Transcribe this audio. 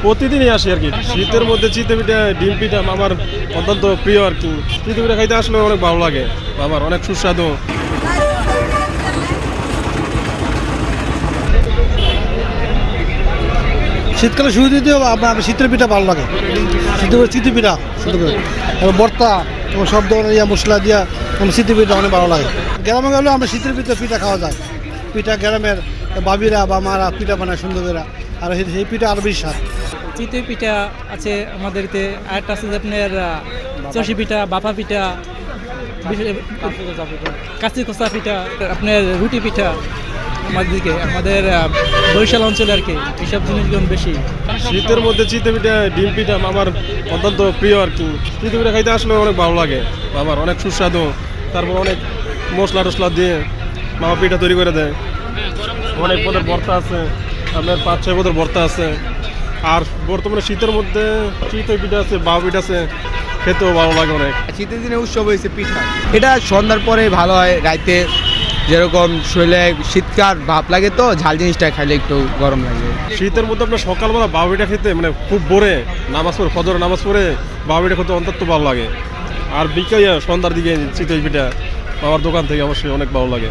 প্রতিদিনই আসি আর কি। শীতের মধ্যে চিতই পিঠা ডিম পিঠা আমার অত্যন্ত প্রিয় আর কি। চিতই পিঠা খাইতে আসলে অনেক ভালো লাগে, আমার অনেক সুস্বাদু। শীতকালে শুরু দিতে আমার শীতের পিঠা ভালো লাগে, চিতই পিঠা এবং ভর্তা এবং সব ধরনের মশলা দিয়া শীতের পিঠা অনেক ভালো লাগে। গ্রামে গেলেও আমরা শীতের পিঠা খাওয়া যায়। পিঠা গ্রামের বাবিরা বা মারা পিঠা বানায় সুন্দর করে, আর সেই পিঠা আরও বেশি স্বাদ। চিতই পিঠা আছে আমাদেরতে, আরেকটা আছে আপনার চষি পিঠা, বাপা পিঠা, কাঁচি কষা পিঠা, আপনার রুটি পিঠা। আমাদের বরিশাল অঞ্চলে আর কি এইসব জিনিসগুলো বেশি। শীতের মধ্যে চিতই পিঠা ডিম পিঠা আমার অত্যন্ত প্রিয় আর কি। চিতই পিঠা খাইতে আসলে অনেক ভালো লাগে, আমার অনেক সুস্বাদু। তারপর অনেক মশলা টসলা দিয়ে মামা পিঠা তৈরি করে দেয়। অনেক পদের ভর্তা আছে, আপনার 5-6 পদের ভর্তা আছে। আর বর্তমানে শীতের মধ্যে চিতই পিঠা আছে, বাউ পিঠা আছে, খেতেও ভালো লাগে অনেক। শীতের দিনে উৎসব হয়েছে পিঠা, এটা সন্ধ্যার পরে ভালো হয়। রাইতে যেরকম শরীরে শীতকাল ভাব লাগে, তো ঝাল জিনিসটা খাইলে একটু গরম লাগে। শীতের মধ্যে আপনার সকালবেলা বাউ পিঠা খেতে মানে খুব ভোরে নামাজ পড়ে, ফজরের নামাজ পড়ে বাউ পিঠা খেতে অন্তত ভালো লাগে। আর বিকেলে সন্ধ্যার দিকে চিতই পিঠা আমার দোকান থেকে অবশ্যই অনেক ভালো লাগে।